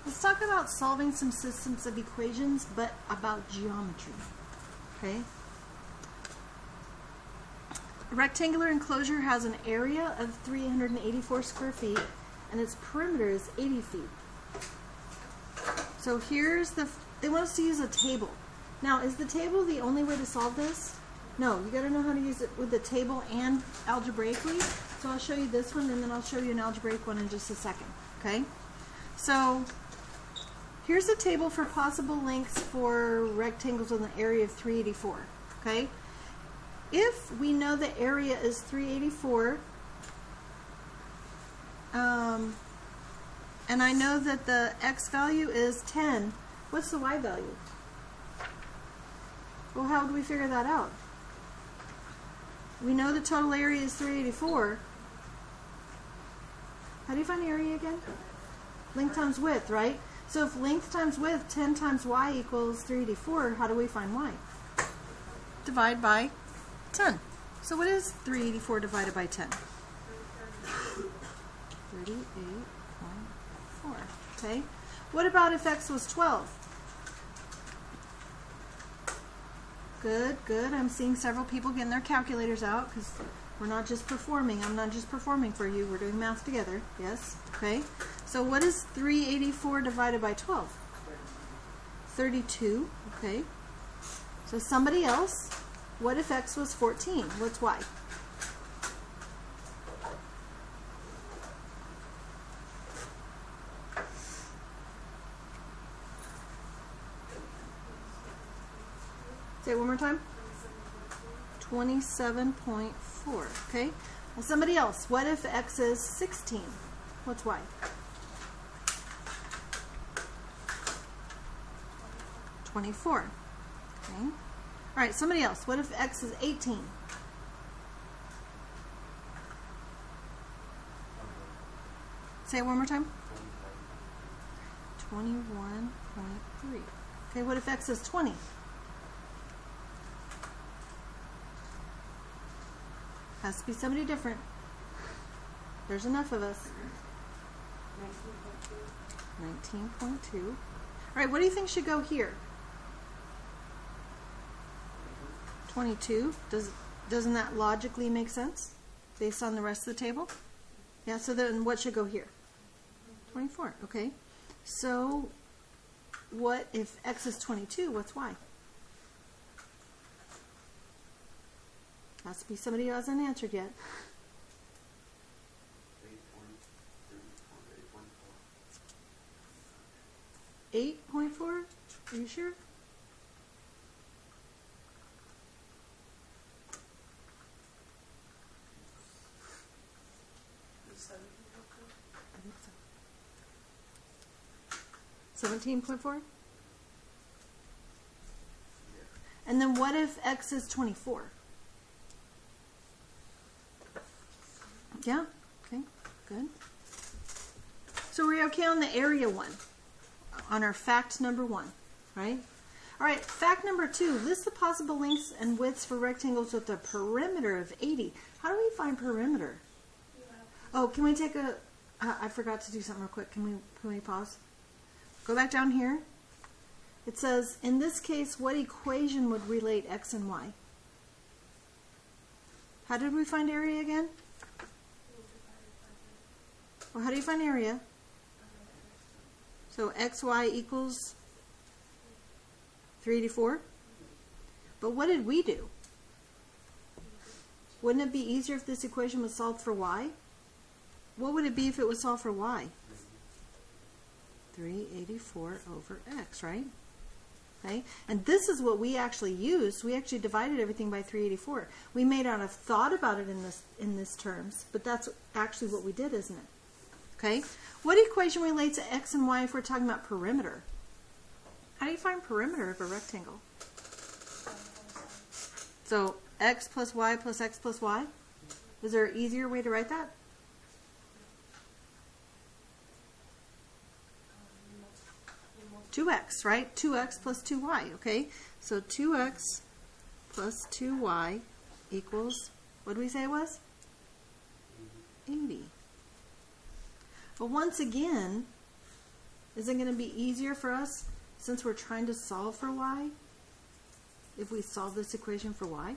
Let's talk about solving some systems of equations, but about geometry. Okay? A rectangular enclosure has an area of 384 square feet, and its perimeter is 80 feet. So here's they want us to use a table. Now, is the table the only way to solve this? No, you got to know how to use it with the table and algebraically. So I'll show you this one, and then I'll show you an algebraic one in just a second. Okay? So here's a table for possible lengths for rectangles in the area of 384. Okay? If we know the area is 384, and I know that the x value is 10, what's the y value? Well, how would we figure that out? We know the total area is 384. How do you find area again? Length times width, right? So if length times width, 10 times y equals 384, how do we find y? Divide by 10. So what is 384 divided by 10? 38.4. Okay. What about if x was 12? Good, good. I'm seeing several people getting their calculators out because we're not just performing. I'm not just performing for you. We're doing math together. Yes? Okay. So what is 384 divided by 12? 32. Okay. So somebody else, what if x was 14? What's y? Say it one more time. 27.4. Okay. Well, somebody else. What if x is 16? What's y? 24. Okay. All right. Somebody else. What if x is 18? Say it one more time. 21.3. Okay. What if x is 20? Has to be somebody different. There's enough of us. 19.2. All right, what do you think should go here? 22. Doesn't that logically make sense based on the rest of the table? Yeah, so then what should go here? 24. Okay. So what if x is 22? What's y? Has to be somebody who hasn't answered yet. 8.4? Are you sure? I think so. 17.4? And then what if x is 24? Yeah, okay, good. So we're okay on the area one, on our fact number 1, right? All right, fact number 2, list the possible lengths and widths for rectangles with a perimeter of 80. How do we find perimeter? Oh, can we take a, I forgot to do something real quick. Can we pause? Go back down here. It says, in this case, what equation would relate x and y? How did we find area again? Well, how do you find area? So xy equals 384. But what did we do? Wouldn't it be easier if this equation was solved for y? What would it be if it was solved for y? 384 over x, right? Okay? And this is what we actually used. We actually divided everything by 384. We may not have thought about it in this terms, but that's actually what we did, isn't it? Okay? What equation relates to x and y if we're talking about perimeter? How do you find perimeter of a rectangle? So x plus y plus x plus y? Is there an easier way to write that? (2x), right? 2x plus 2y, okay? So 2x plus 2y equals, what did we say it was? 80. But once again, Is it going to be easier for us, since we're trying to solve for y, if we solve this equation for y?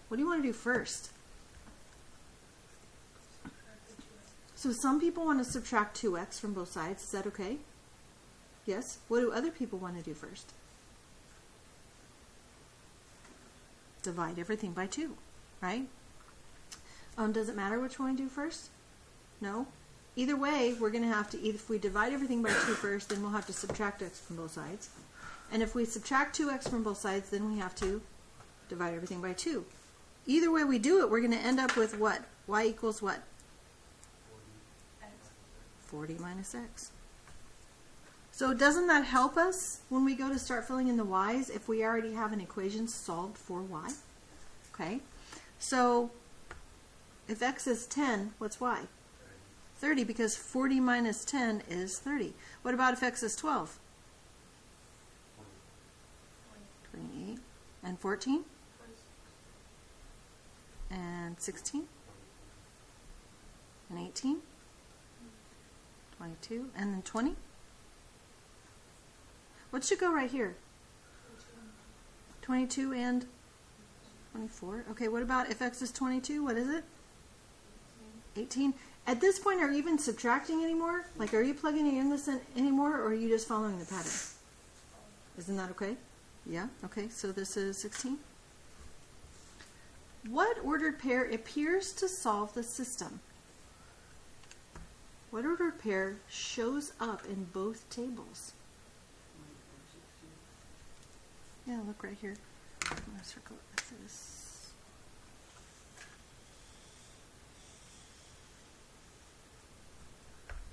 What do you want to do first? So some people want to subtract 2x from both sides. Is that okay? Yes? What do other people want to do first? Divide everything by 2, right? Does it matter which one we do first? No? Either way, we're going to have to, if we divide everything by 2 first, then we'll have to subtract x from both sides. And if we subtract 2x from both sides, then we have to divide everything by 2. Either way we do it, we're going to end up with what? Y equals what? 40 minus x. So doesn't that help us when we go to start filling in the y's if we already have an equation solved for y? Okay. So if x is 10, what's y? 30, because 40 minus 10 is 30. What about if x is 12? 28. And 14? And 16? And 18? 22. And then 20? What should go right here? 22 and 24. Okay, what about if x is 22? What is it? 18. At this point, are you even subtracting anymore? Like, are you plugging in this in anymore, or are you just following the pattern? Isn't that okay? Yeah? Okay, so this is 16. What ordered pair appears to solve the system? What ordered pair shows up in both tables? Yeah, look right here. I'm going to circle it with this.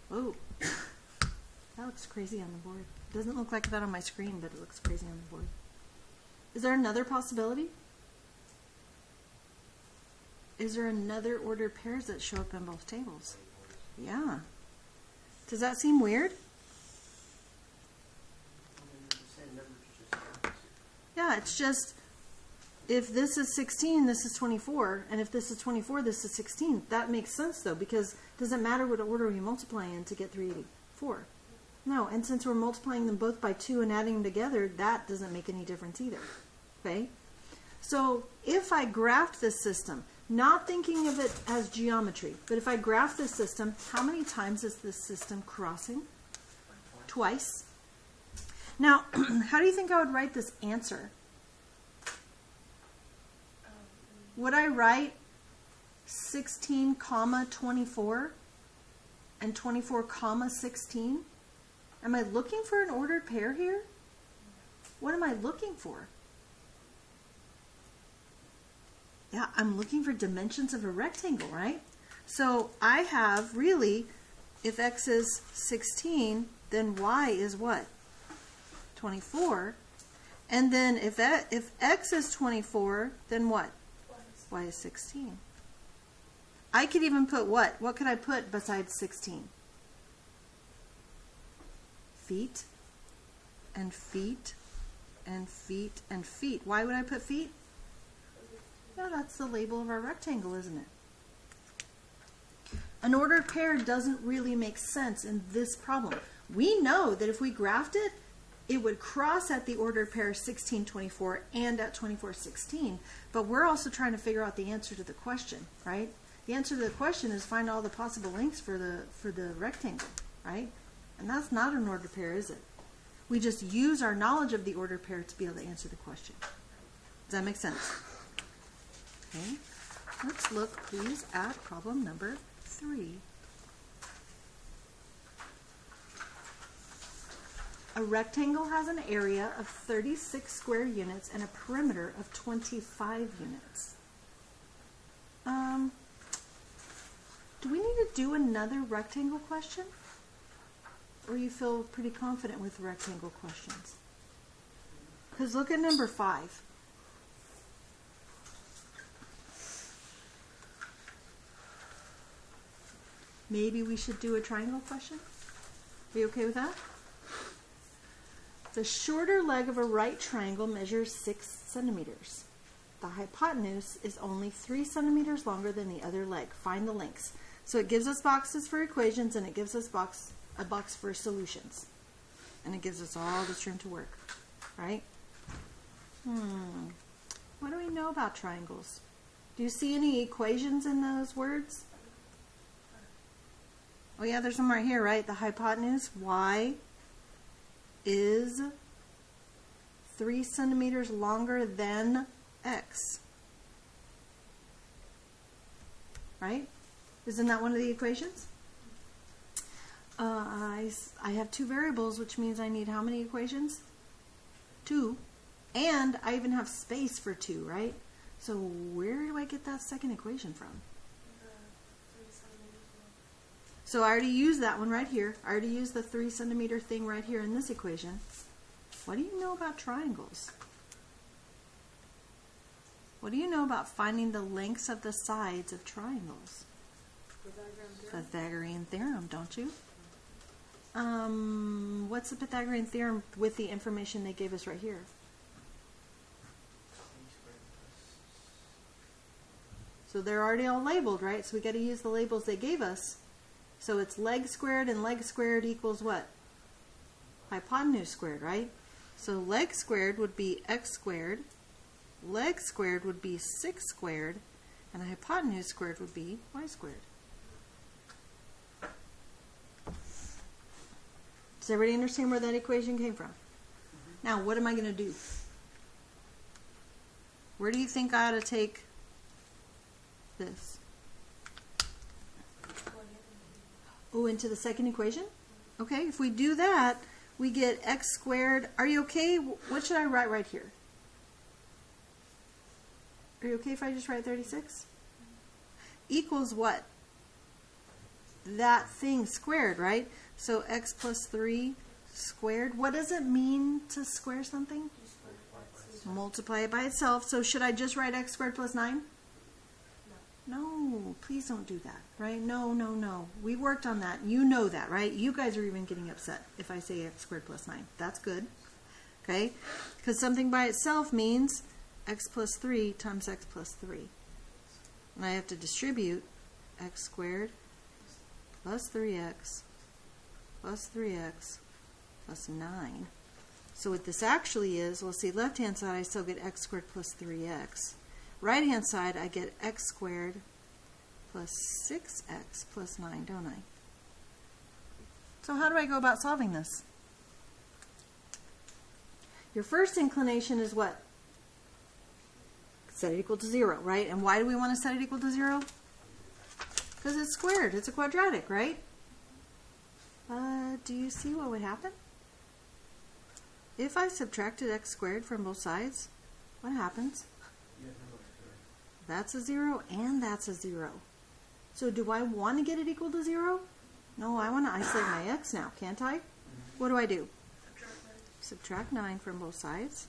Whoa. That looks crazy on the board. It doesn't look like that on my screen, but it looks crazy on the board. Is there another possibility? Is there another ordered pairs that show up in both tables? Yeah. Does that seem weird? Yeah, it's just, if this is 16, this is 24, and if this is 24, this is 16. That makes sense, though, because it doesn't matter what order we multiply in to get 384. No, and since we're multiplying them both by 2 and adding them together, that doesn't make any difference either. Okay? So if I graphed this system, not thinking of it as geometry, but if I graph this system, how many times is this system crossing? Twice. Now, how do you think I would write this answer? Would I write 16 comma 24 and 24 comma 16? Am I looking for an ordered pair here? What am I looking for? Yeah, I'm looking for dimensions of a rectangle, right? So I have really, if x is 16, then y is what? 24. And then if x is 24, then what? Y is 16. I could even put what? What could I put besides 16? Feet, and feet, and feet, and feet. Why would I put feet? Yeah, that's the label of our rectangle, isn't it? An ordered pair doesn't really make sense in this problem. We know that if we graphed it, it would cross at the ordered pair 1624 and at 2416, but we're also trying to figure out the answer to the question, right? The answer to the question is find all the possible lengths for the rectangle, right? And that's not an ordered pair, is it? We just use our knowledge of the ordered pair to be able to answer the question. Does that make sense? Okay. Let's look, please, at problem number 3. A rectangle has an area of 36 square units and a perimeter of 25 units. Do we need to do another rectangle question? Or you feel pretty confident with rectangle questions? Because look at number 5. Maybe we should do a triangle question? Are you okay with that? The shorter leg of a right triangle measures 6 centimeters. The hypotenuse is only 3 centimeters longer than the other leg. Find the lengths. So it gives us boxes for equations and it gives us a box for solutions. And it gives us all this room to work, right? What do we know about triangles? Do you see any equations in those words? Oh yeah, there's some right here, right? The hypotenuse, y, is 3 centimeters longer than x. Right? Isn't that one of the equations? I have 2 variables, which means I need how many equations? 2. And I even have space for 2, right? So where do I get that second equation from? So I already used that one right here. I already used the 3 centimeter thing right here in this equation. What do you know about triangles? What do you know about finding the lengths of the sides of triangles? Pythagorean theorem, don't you? What's the Pythagorean theorem with the information they gave us right here? So they're already all labeled, right? So we got to use the labels they gave us. So it's leg squared, and leg squared equals what? Hypotenuse squared, right? So leg squared would be x squared, leg squared would be 6 squared, and the hypotenuse squared would be y squared. Does everybody understand where that equation came from? Now, what am I going to do? Where do you think I ought to take this? Oh, into the second equation? Okay, if we do that, we get x squared. Are you okay? What should I write right here? Are you okay if I just write 36? Equals what? That thing squared, right? So x plus 3 squared. What does it mean to square something? Multiply it by itself. So should I just write x squared plus 9? No, please don't do that, right? No, no, no. We worked on that. You know that, right? You guys are even getting upset if I say x squared plus 9. That's good, okay? Because something by itself means x plus 3 times x plus 3. And I have to distribute x squared plus 3x plus 3x plus 9. So what this actually is, we'll see, left-hand side I still get x squared plus 3x. Right-hand side I get x squared plus 6x plus 9, don't I? So how do I go about solving this? Your first inclination is what? Set it equal to 0, right? And why do we want to set it equal to 0? Because it's squared. It's a quadratic, right? Do you see what would happen? If I subtracted x squared from both sides, what happens? That's a 0 and that's a 0. So do I want to get it equal to 0? No, I want to isolate my x now, can't I? What do? Subtract 9 from both sides.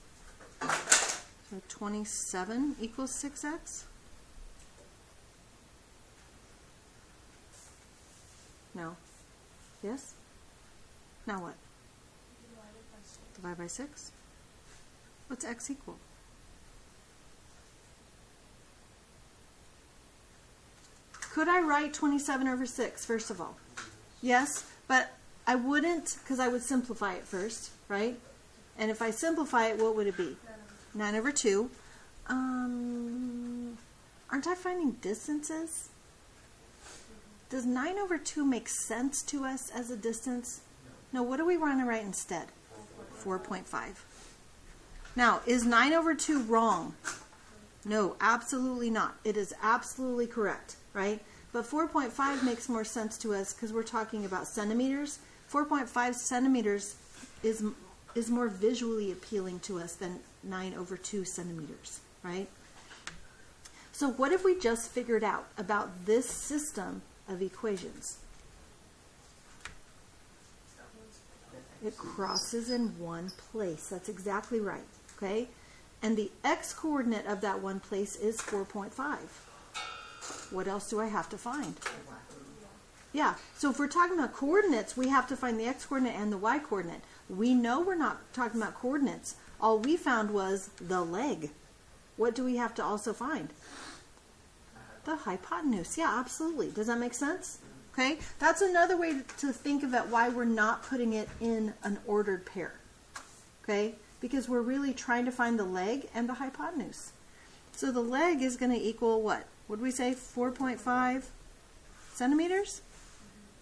So 27 equals 6x? No. Yes? Now what? Divide by 6. What's x equal? Could I write 27 over 6, first of all? Yes, but I wouldn't, because I would simplify it first, right? And if I simplify it, what would it be? 9 over 2. Aren't I finding distances? Does 9 over 2 make sense to us as a distance? No, what do we want to write instead? 4.5. Now, is 9 over 2 wrong? No, absolutely not. It is absolutely correct, right? But 4.5 makes more sense to us because we're talking about centimeters. 4.5 centimeters is more visually appealing to us than 9 over 2 centimeters, right? So what have we just figured out about this system of equations? It crosses in one place. That's exactly right, okay? And the x-coordinate of that one place is 4.5. What else do I have to find? Yeah, so if we're talking about coordinates, we have to find the x-coordinate and the y-coordinate. We know we're not talking about coordinates. All we found was the leg. What do we have to also find? The hypotenuse. Yeah, absolutely. Does that make sense? Okay, that's another way to think of it, why we're not putting it in an ordered pair. Okay, because we're really trying to find the leg and the hypotenuse. So the leg is going to equal what? What did we say? 4.5 centimeters?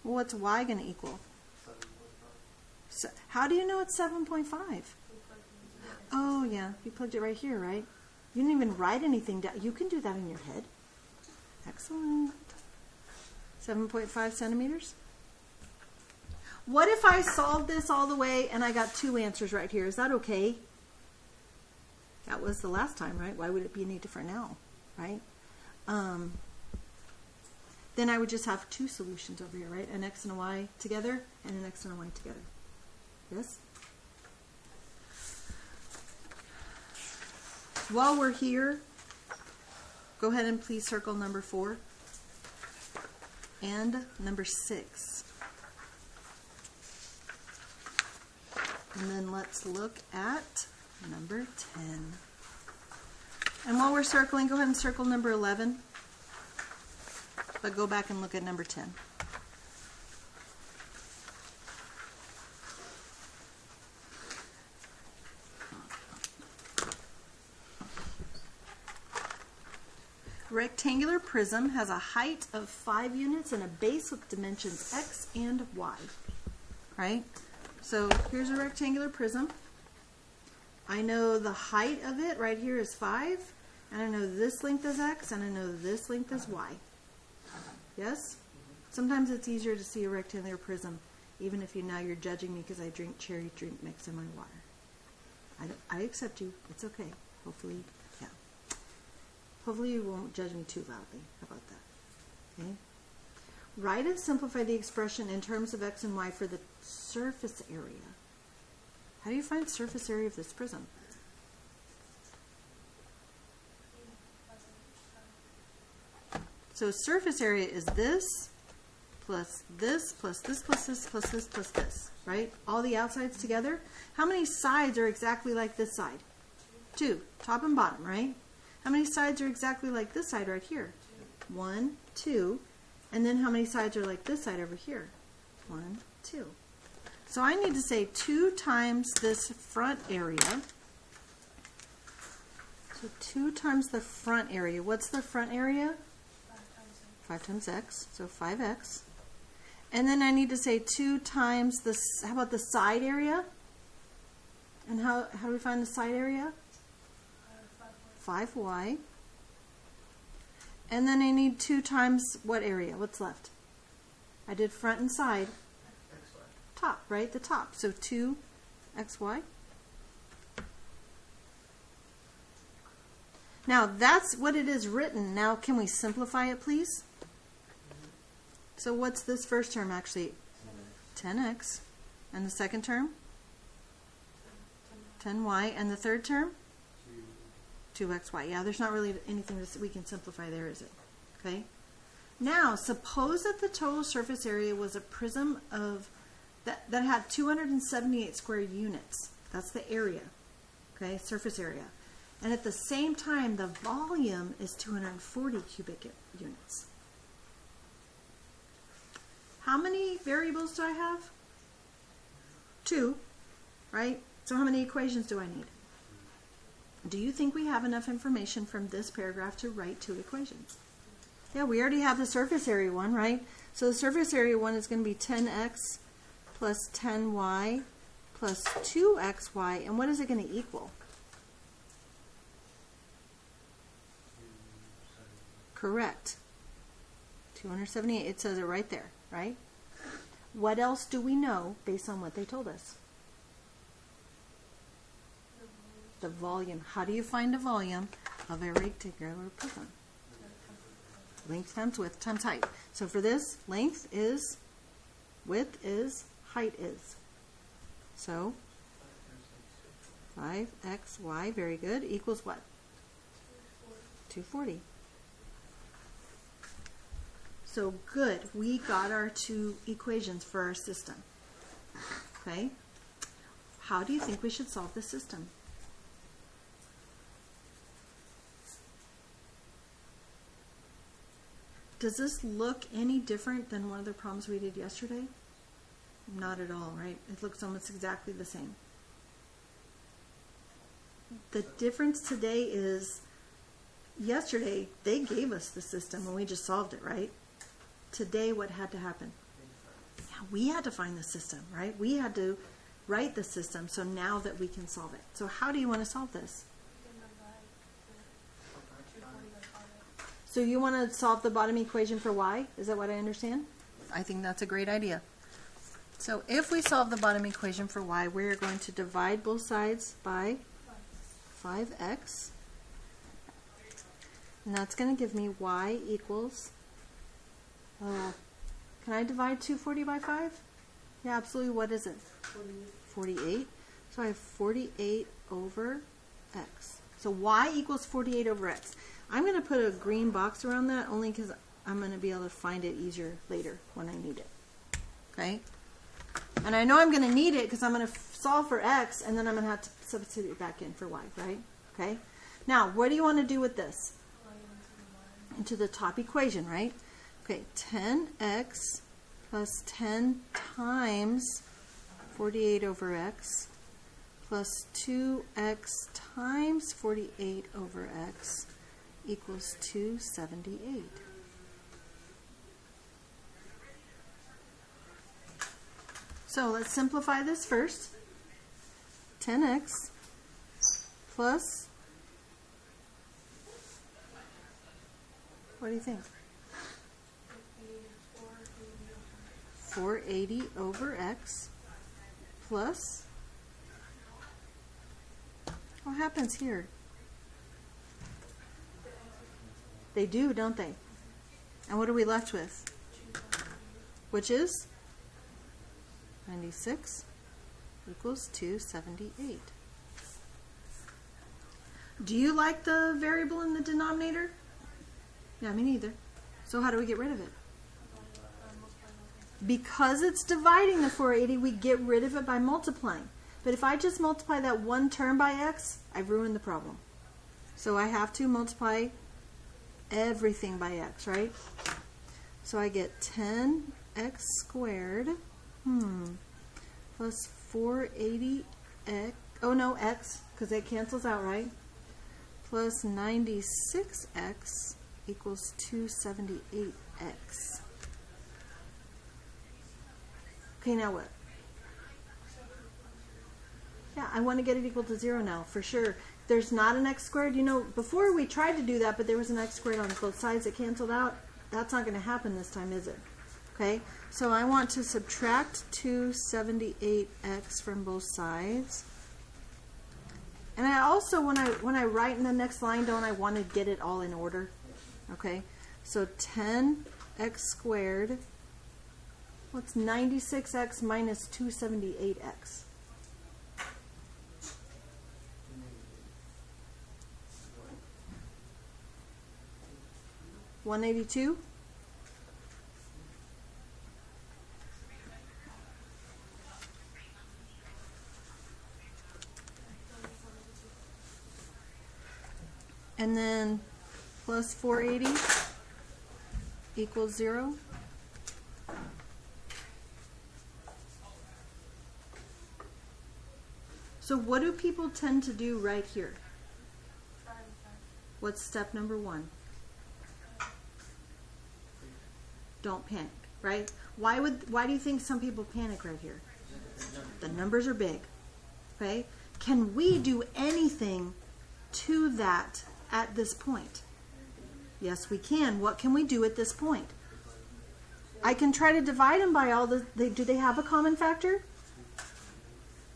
Well, what's y going to equal? 7.5. So how do you know it's 7.5? Oh, yeah, you plugged it right here, right? You didn't even write anything down. You can do that in your head. Excellent. 7.5 centimeters. What if I solved this all the way and I got two answers right here? Is that okay? That was the last time, right? Why would it be any different now, right? Then I would just have two solutions over here, right? An x and a y together and an x and a y together. Yes? While we're here, go ahead and please circle number 4 and number 6. And then let's look at number 10. And while we're circling, go ahead and circle number 11. But go back and look at number 10. Rectangular prism has a height of 5 units and a base with dimensions x and y. Right? So here's a rectangular prism. I know the height of it right here is 5, and I know this length is x, and I know this length is y. Yes? Sometimes it's easier to see a rectangular prism, even if now you're judging me because I drink cherry drink mix in my water. I accept you. It's okay. Hopefully, yeah. Hopefully you won't judge me too loudly. How about that? Okay? Write and simplify the expression in terms of x and y for the surface area. How do you find surface area of this prism? So surface area is this plus this plus this plus this plus this plus this, right? All the outsides together. How many sides are exactly like this side? 2, top and bottom, right? How many sides are exactly like this side right here? 1, 2. And then how many sides are like this side over here? 1, 2. So I need to say 2 times this front area. So 2 times the front area. What's the front area? 5 times x. So 5x. And then I need to say 2 times this. How about the side area? And how do we find the side area? 5y. And then I need 2 times what area? What's left? I did front and side. Top, right? The top. So 2xy. Now that's what it is written. Now can we simplify it, please? So what's this first term actually? 10x. And the second term? 10y. And the third term? 2xy. Yeah, there's not really anything that we can simplify there, is it? Okay. Now, suppose that the total surface area was a prism of that had 278 square units. That's the area. Okay, surface area. And at the same time, the volume is 240 cubic units. How many variables do I have? 2, right? So how many equations do I need? Do you think we have enough information from this paragraph to write 2 equations? Yeah, we already have the surface area one, right? So the surface area one is going to be 10x plus 10y plus 2xy. And what is it going to equal? Correct. 278. It says it right there, right? What else do we know based on what they told us? The volume. How do you find a volume of a rectangular prism? Length times width times height. So for this, length is, width is, height is. So 5xy, very good, equals what? 240. So good, we got our 2 equations for our system. Okay? How do you think we should solve this system? Does this look any different than one of the problems we did yesterday? Not at all, right? It looks almost exactly the same. The difference today is yesterday they gave us the system and we just solved it, right? Today what had to happen? Yeah, we had to find the system, right? We had to write the system so now that we can solve it. So how do you want to solve this? So you want to solve the bottom equation for y? Is that what I understand? I think that's a great idea. So if we solve the bottom equation for y, we're going to divide both sides by 5x. And that's going to give me y equals, can I divide 240 by 5? Yeah, absolutely. What is it? 48. So I have 48 over x. So y equals 48 over x. I'm going to put a green box around that only because I'm going to be able to find it easier later when I need it. Okay? And I know I'm going to need it because I'm going to solve for x and then I'm going to have to substitute it back in for y, right? Okay? Now, what do you want to do with this? Into the top equation, right? Okay, 10x plus 10 times 48 over x plus 2x times 48 over x equals 278. So let's simplify this first. 10x plus, what do you think? 480 over x plus, what happens here? They do, don't they? And what are we left with? Which is 96 equals 278. Do you like the variable in the denominator? Yeah, me neither. So how do we get rid of it? Because it's dividing the 480, we get rid of it by multiplying. But if I just multiply that one term by x, I've ruined the problem. So I have to multiply everything by x, right? So I get 10x squared plus 480x, oh no, x, because it cancels out, right? Plus 96x equals 278x. Okay, now what? Yeah, I want to get it equal to 0 now, for sure. There's not an x squared. You know, before we tried to do that, but there was an x squared on both sides that canceled out. That's not going to happen this time, is it? Okay, so I want to subtract 278x from both sides. And I also, when I write in the next line, don't I want to get it all in order? Okay, so 10x squared, what's 96x minus 278x? 182. And then plus 480 equals 0. So what do people tend to do right here? What's step number 1? Don't panic, right? Why do you think some people panic right here? The numbers are big. Okay? Can we do anything to that at this point? Yes, we can. What can we do at this point? I can try to divide them by all the... do they have a common factor?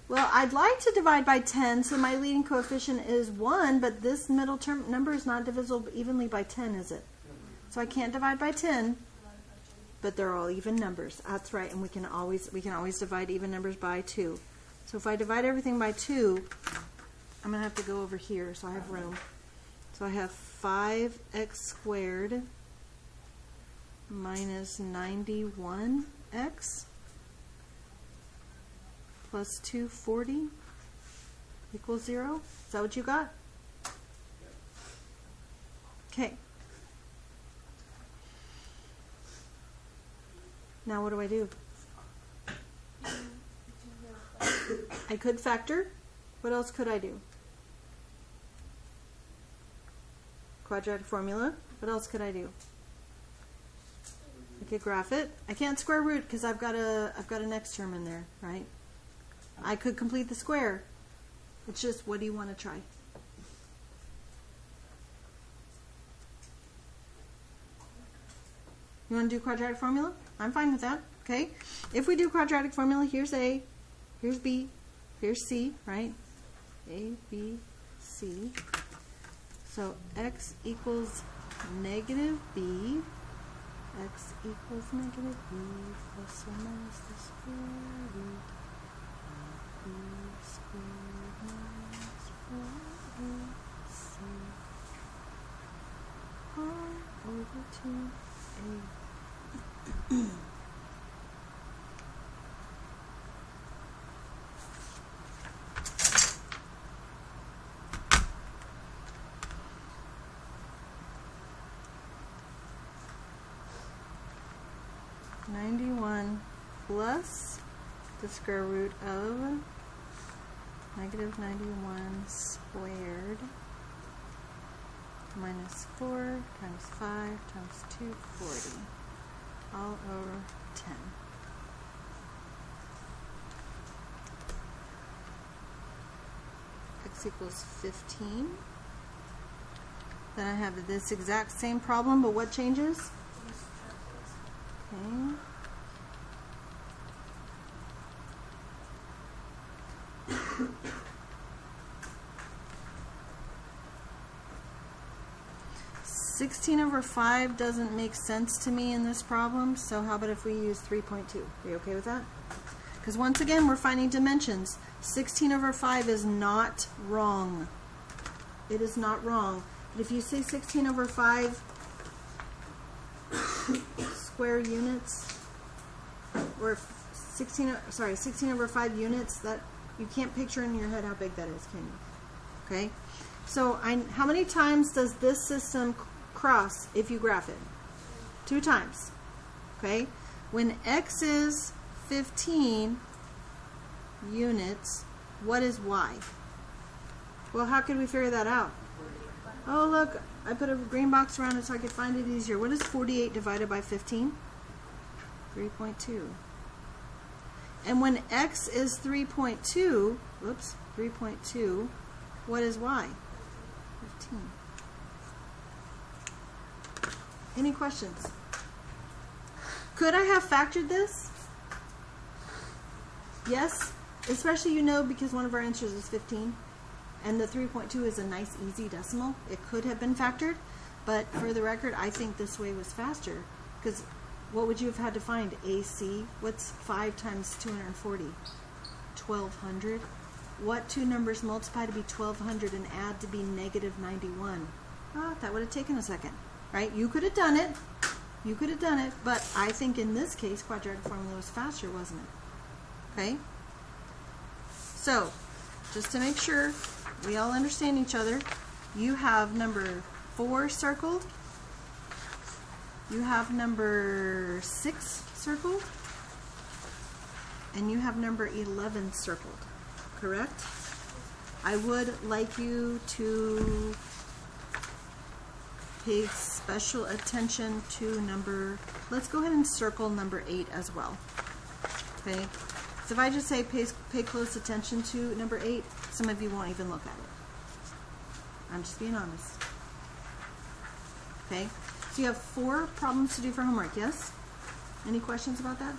Well, I'd like to divide by 10, so my leading coefficient is 1, but this middle term number is not divisible evenly by 10, is it? So I can't divide by 10, but they're all even numbers. That's right, and we can always divide even numbers by 2. So if I divide everything by 2, I'm going to have to go over here, so I have room. So I have 5x squared minus 91x plus 240 equals 0. Is that what you got? Now what do I do? I could factor. What else could I do? Quadratic formula. What else could I do? I could graph it. I can't square root because I've got a next term in there, right? I could complete the square. It's just, what do you want to try? You want to do quadratic formula? I'm fine with that. Okay. If we do quadratic formula, here's A, here's B, here's C, right? A, B, C. So x equals negative B. X equals negative B plus or minus the square root of B squared minus 4AC all over 2A. 91 plus the square root of negative 91 squared minus 4 times 5 times 240 all over 10. X equals 15. Then I have this exact same problem, but what changes? Okay. (16 over 5) doesn't make sense to me in this problem, so how about if we use 3.2? Are you okay with that? Because once again, we're finding dimensions. 16 over 5 is not wrong. It is not wrong. But if you say 16 over 5 square units, or 16 over 5 units, that you can't picture in your head how big that is, can you? Okay? So how many times does this system cross if you graph it? 2 times. Okay? When x is 15 units, what is y? Well, how could we figure that out? Oh, look, I put a green box around it so I could find it easier. What is 48 divided by 15? 3.2. And when x is 3.2, whoops, 3.2, what is y? 15. Any questions? Could I have factored this? Yes, especially because one of our answers is 15. And the 3.2 is a nice, easy decimal. It could have been factored, but for the record, I think this way was faster. Because what would you have had to find? AC? What's 5 times 240? 1,200. What two numbers multiply to be 1,200 and add to be negative 91? Oh, that would have taken a second, right? You could have done it. You could have done it, but I think in this case, quadratic formula was faster, wasn't it? Okay? So, just to make sure we all understand each other, you have number 4 circled, you have number 6 circled, and you have number 11 circled, correct? I would like you to pay special attention to let's go ahead and circle number 8 as well, okay? So if I just say pay close attention to number 8, some of you won't even look at it. I'm just being honest. Okay? So you have 4 problems to do for homework, yes? Any questions about that?